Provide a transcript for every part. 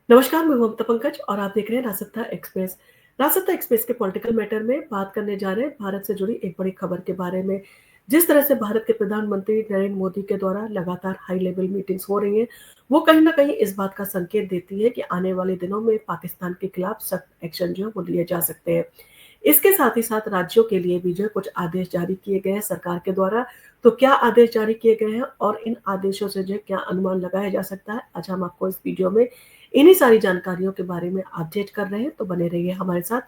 नमस्कार, मैं ममता पंकज और आप देख रहे हैं रासत्ता एक्सप्रेस। रासत्ता एक्सप्रेस के पॉलिटिकल मैटर में बात करने जा रहे हैं भारत से जुड़ी एक बड़ी खबर के बारे में। जिस तरह से भारत के प्रधानमंत्री नरेंद्र मोदी के द्वारा लगातार हाई लेवल मीटिंग्स हो रही हैं, वो कहीं न कहीं इस बात का संकेत देती है कि आने वाले दिनों में पाकिस्तान के खिलाफ सख्त एक्शन जो है वो लिए जा सकते हैं। इसके साथ ही साथ राज्यों के लिए भी जो है कुछ आदेश जारी किए गए हैं सरकार के द्वारा। तो क्या आदेश जारी किए गए हैं और इन आदेशों से जो है क्या अनुमान लगाया जा सकता है? आज हम आपको इस वीडियो में इन्हीं सारी जानकारियों के बारे में अपडेट कर रहे हैं, तो बने रहिए हमारे साथ।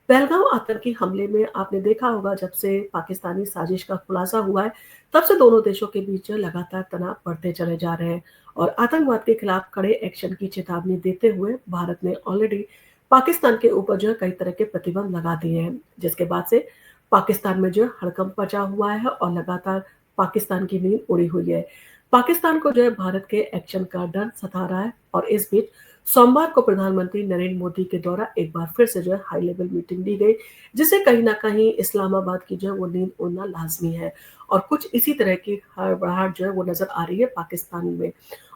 पहलगाम आतंकी हमले में आपने देखा होगा जब से पाकिस्तानी साजिश का खुलासा हुआ है, तब से दोनों देशों के बीच लगातार तनाव बढ़ते चले जा रहे हैं और आतंकवाद के खिलाफ कड़े एक्शन की चेतावनी देते हुए भारत ने ऑलरेडी पाकिस्तान के ऊपर जो है कई तरह के प्रतिबंध लगा दिए हैं, जिसके बाद से पाकिस्तान में जो है हड़कंप मचा हुआ है और लगातार पाकिस्तान की नींद उड़ी हुई है। पाकिस्तान को जो है भारत के एक्शन का डर सता रहा है और इस बीच सोमवार को प्रधानमंत्री नरेंद्र मोदी के द्वारा एक बार फिर से जो है हाई लेवल मीटिंग ली गई, जिससे कहीं न कहीं इस्लामाबाद की जो है वो नींद उड़ना लाज़मी है और कुछ इसी तरह की हड़बड़ाहट जो है वो नज़र आ रही है पाकिस्तान में।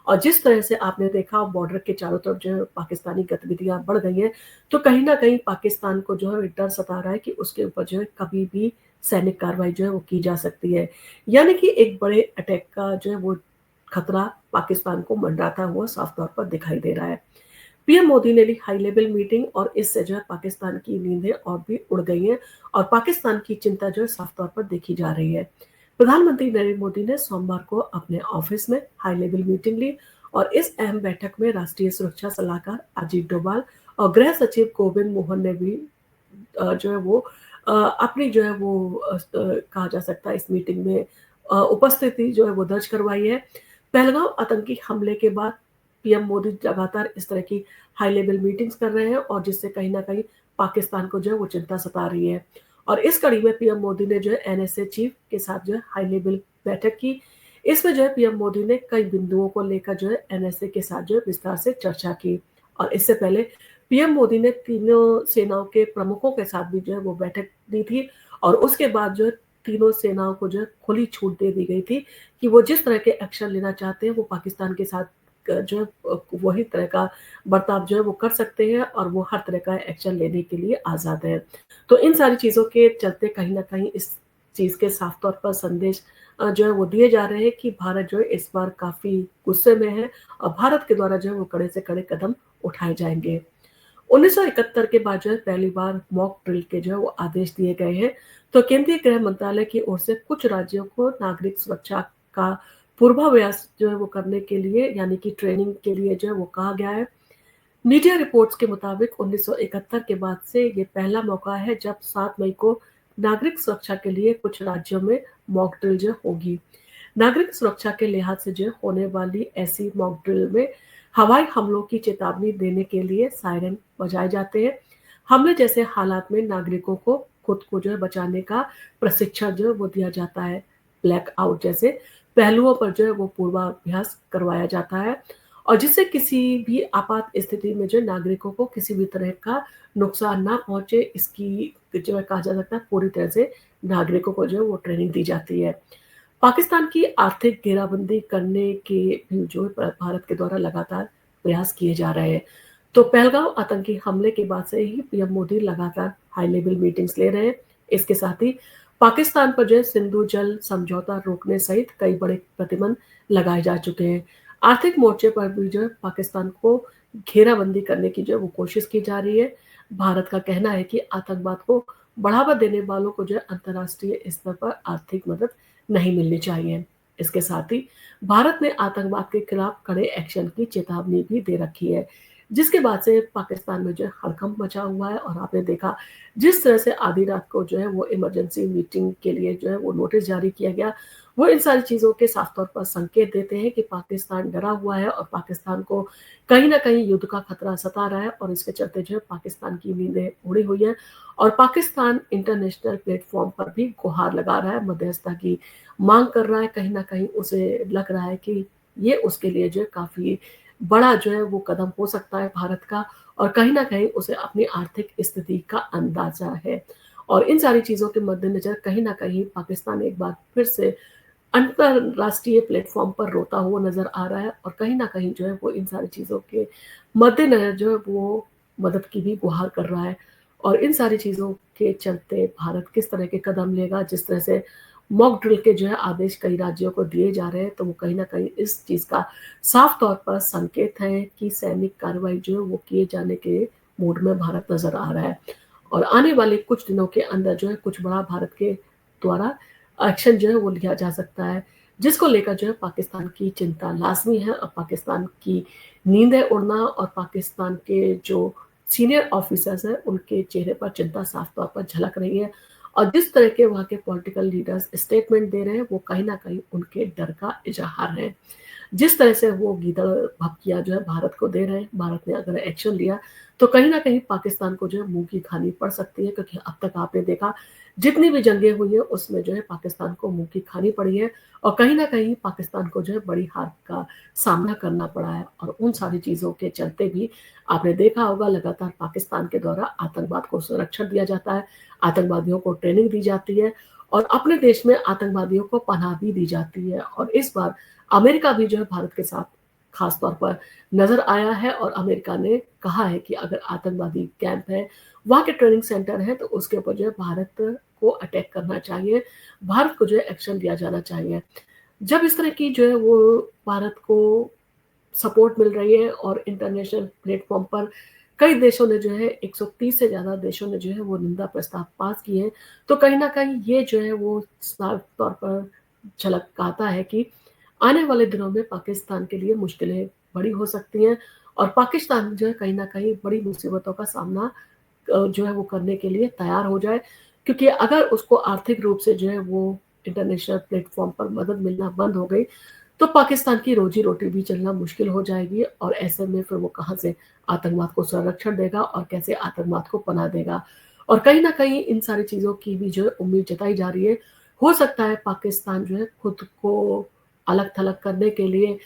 और जिस तरह से आपने देखा बॉर्डर के चारों तरफ जो है पाकिस्तानी गतिविधियाँ बढ़ गई हैं, तो कहीं न कहीं पाकिस्तान को जो है डर सता रहा है कि उसके ऊपर जो है कभी भी सैनिक कार्रवाई जो है वो की जा सकती है। यानी कि एक बड़े अटैक का जो है वो खतरा पाकिस्तान को मंडराता हुआ साफ तौर पर दिखाई दे रहा है। पीएम मोदी ने ली हाई लेवल मीटिंग और इससे जो है पाकिस्तान की नींदें और भी उड़ गई हैं और पाकिस्तान की चिंता जो है साफ तौर पर देखी जा रही है। प्रधानमंत्री नरेंद्र मोदी ने सोमवार को अपने ऑफिस में हाई लेवल मीटिंग ली और इस अहम बैठक में राष्ट्रीय सुरक्षा सलाहकार अजीत डोभाल और गृह सचिव गोविंद मोहन ने भी जो है वो अपनी जो है वो कहा जा सकता है इस मीटिंग में उपस्थिति जो है वो दर्ज करवाई है। पहलगाम आतंकी हमले के बाद पीएम मोदी लगातार इस तरह की हाई लेवल मीटिंग्स कर रहे हैं और जिससे कहीं न कहीं पाकिस्तान को जो है वो चिंता सता रही है। और इस कड़ी में पीएम मोदी ने जो है एनएसए चीफ के साथ जो है हाई लेवल बैठक की। इसमें जो है पीएम मोदी ने कई बिंदुओं को लेकर जो है एनएसए के साथ जो है विस्तार से चर्चा की और इससे पहले पीएम मोदी ने तीनों सेनाओं के प्रमुखों के साथ भी जो है वो बैठक दी थी और उसके बाद जो है तीनों सेनाओं को जो है खुली छूट दे दी गई थी कि वो जिस तरह के एक्शन लेना चाहते हैं वो पाकिस्तान के साथ जो है वही तरह का बर्ताव जो है वो कर सकते हैं और वो हर तरह का एक्शन लेने के लिए आज़ाद है। तो इन सारी चीज़ों के चलते कहीं न कहीं इस चीज़ के साफ तौर पर संदेश जो है वो दिए जा रहे हैं कि भारत जो है इस बार काफ़ी गुस्से में है और भारत के द्वारा जो है वो कड़े से कड़े कदम उठाए जाएँगे। 1971 के बाद जो है पहली बार मॉक ड्रिल के जो है वो आदेश दिए गए हैं। तो केंद्रीय गृह मंत्रालय की ओर से कुछ राज्यों को नागरिक सुरक्षा का पूर्वाभ्यास जो है वो करने के लिए यानी कि ट्रेनिंग के लिए जो है वो कहा गया है। मीडिया रिपोर्ट्स के मुताबिक 1971 के बाद से ये पहला मौका है जब 7 मई को नागरिक सुरक्षा के लिए कुछ राज्यों में मॉक ड्रिल जो होगी। नागरिक सुरक्षा के लिहाज से जो होने वाली ऐसी मॉक ड्रिल में हवाई हमलों की चेतावनी देने के लिए सायरन बजाए जाते हैं। हमले जैसे हालात में नागरिकों को खुद को जो है बचाने का प्रशिक्षण जो है वो दिया जाता है। ब्लैक आउट जैसे पहलुओं पर जो है वो पूर्वाभ्यास करवाया जाता है और जिससे किसी भी आपात स्थिति में जो है नागरिकों को किसी भी तरह का नुकसान ना पहुंचे, इसकी जो है कहा जा सकता है पूरी तरह से नागरिकों को जो है वो ट्रेनिंग दी जाती है। पाकिस्तान की आर्थिक घेराबंदी करने के भी जो है भारत के द्वारा लगातार प्रयास किए जा रहे हैं। तो पहलगाम आतंकी हमले के बाद से ही पीएम मोदी लगातार हाई लेवल मीटिंग्स ले रहे हैं। इसके साथ ही पाकिस्तान पर जो है सिंधु जल समझौता रोकने सहित कई बड़े प्रतिबंध लगाए जा चुके हैं। आर्थिक मोर्चे पर भी जो है पाकिस्तान को घेराबंदी करने की जो है वो कोशिश की जा रही है। भारत का कहना है कि आतंकवाद को बढ़ावा देने वालों को जो है अंतर्राष्ट्रीय स्तर पर आर्थिक मदद नहीं मिलनी चाहिए। इसके साथ ही भारत ने आतंकवाद के खिलाफ कड़े एक्शन की चेतावनी भी दे रखी है, जिसके बाद से पाकिस्तान में जो है हड़कंप मचा हुआ है और आपने देखा जिस तरह से आधी रात को जो है वो इमरजेंसी मीटिंग के लिए जो है वो नोटिस जारी किया गया, वो इन सारी चीज़ों के साफ तौर पर संकेत देते हैं कि पाकिस्तान डरा हुआ है और पाकिस्तान को कहीं न कहीं युद्ध का खतरा सता रहा है और इसके चलते जो है पाकिस्तान की नींदें उड़ी हुई हैं और पाकिस्तान इंटरनेशनल प्लेटफ़ॉर्म पर भी गुहार लगा रहा है, मध्यस्थता की माँग कर रहा है। कहीं न कहीं उसे लग रहा है कि ये उसके लिए जो है काफ़ी बड़ा जो है वो कदम हो सकता है भारत का और कहीं न कहीं उसे अपनी आर्थिक स्थिति का अंदाज़ा है। और इन सारी चीज़ों के मद्देनज़र कहीं न कहीं पाकिस्तान एक बार फिर से अंतरराष्ट्रीय प्लेटफ़ॉर्म पर रोता हुआ नज़र आ रहा है और कहीं न कहीं जो है वो इन सारी चीज़ों के मद्देनज़र जो है वो मदद की भी गुहार कर रहा है। और इन सारी चीज़ों के चलते भारत किस तरह के कदम लेगा, जिस तरह से मॉक ड्रिल के जो है आदेश कई राज्यों को दिए जा रहे हैं, तो वो कहीं न कहीं इस चीज़ का साफ़ तौर पर संकेत है कि सैनिक कार्रवाई जो है वो किए जाने के मूड में भारत नज़र आ रहा है। और आने वाले कुछ दिनों के अंदर जो है कुछ बड़ा भारत के द्वारा एक्शन जो है वो लिया जा सकता है, जिसको लेकर जो है पाकिस्तान की चिंता लाज़मी है और पाकिस्तान की नींदें उड़ना और पाकिस्तान के जो सीनियर ऑफिसर्स हैं, उनके चेहरे पर चिंता साफ तौर पर झलक रही है और जिस तरह के वहाँ के पॉलिटिकल लीडर्स स्टेटमेंट दे रहे हैं, वो कहीं न कहीं उनके डर का इज़हार है। जिस तरह से वो गीदड़ भभकिया जो है भारत को दे रहे हैं, भारत ने अगर एक्शन लिया, तो कहीं न कहीं पाकिस्तान को जो है मुँह की खानी पड़ सकती है क्योंकि अब तक आपने देखा जितनी भी जंगें हुई हैं, उसमें जो है पाकिस्तान को मुँह की खानी पड़ी है और कहीं न कहीं पाकिस्तान को जो है बड़ी हार का सामना करना पड़ा है और उन सारी चीज़ों के चलते भी आपने देखा होगा लगातार पाकिस्तान के द्वारा आतंकवाद को संरक्षण दिया जाता है, आतंकवादियों को ट्रेनिंग दी जाती है और अपने देश में आतंकवादियों को पनाह भी दी जाती है और इस बार अमेरिका भी जो है भारत के साथ खास तौर पर नज़र आया है और अमेरिका ने कहा है कि अगर आतंकवादी कैंप है, वहाँ के ट्रेनिंग सेंटर हैं, तो उसके ऊपर जो है भारत को अटैक करना चाहिए, भारत को जो है एक्शन लिया जाना चाहिए। जब इस तरह की जो है वो भारत को सपोर्ट मिल रही है और इंटरनेशनल प्लेटफ़ॉर्म पर कई देशों ने जो है 130 से ज़्यादा देशों ने जो है वो निंदा प्रस्ताव पास किए हैं, तो कहीं न कहीं ये जो है वो साफ तौर पर झलकाता है कि आने वाले दिनों में पाकिस्तान के लिए मुश्किलें बड़ी हो सकती हैं और पाकिस्तान जो है कहीं न कहीं बड़ी मुसीबतों का सामना जो है वो करने के लिए तैयार हो जाए। क्योंकि अगर उसको आर्थिक रूप से जो है वो इंटरनेशनल प्लेटफ़ॉर्म पर मदद मिलना बंद हो गई, तो पाकिस्तान की रोज़ी-रोटी भी चलना मुश्किल हो जाएगी और ऐसे में फिर वो कहाँ से आतंकवाद को संरक्षण देगा और कैसे आतंकवाद को पनाह देगा। और कहीं न कहीं इन सारी चीज़ों की भी जो है उम्मीद जताई जा रही है। हो सकता है पाकिस्तान जो है खुद को अलग-थलग करने के लिए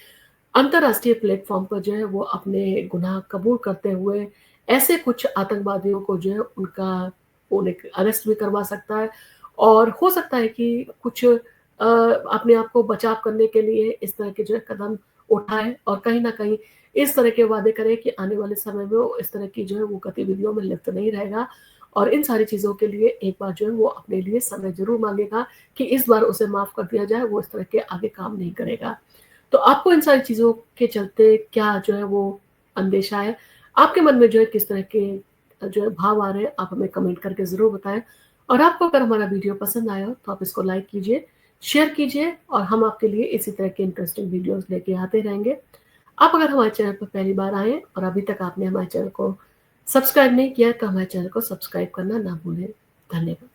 अंतर्राष्ट्रीय प्लेटफ़ॉर्म पर जो है वो अपने गुनाह कबूल करते हुए ऐसे कुछ आतंकवादियों को जो है उन्हें अरेस्ट भी करवा सकता है और हो सकता है कि कुछ अपने आप को बचाव करने के लिए इस तरह के जो है कदम उठाए और कहीं न कहीं इस तरह के वादे करे कि आने वाले समय में वो इस तरह की जो है वो गतिविधियों में लिप्त नहीं रहेगा और इन सारी चीज़ों के लिए एक बार जो है वो अपने लिए समय ज़रूर माँगेगा कि इस बार उसे माफ़ कर दिया जाए, वो इस तरह के आगे काम नहीं करेगा। तो आपको इन सारी चीज़ों के चलते क्या जो है वो अंदेशा है? आपके मन में जो है किस तरह के जो है भाव आ रहे हैं, आप हमें कमेंट करके ज़रूर बताएँ। और आपको अगर हमारा वीडियो पसंद आया हो तो आप इसको लाइक कीजिए, शेयर कीजिए और हम आपके लिए इसी तरह के इंटरेस्टिंग वीडियोज़ लेके आते रहेंगे। आप अगर हमारे चैनल पर पहली बार आए हैं और अभी तक आपने हमारे चैनल को सब्सक्राइब नहीं किया है, तो हमारे चैनल को सब्सक्राइब करना ना भूलें। धन्यवाद।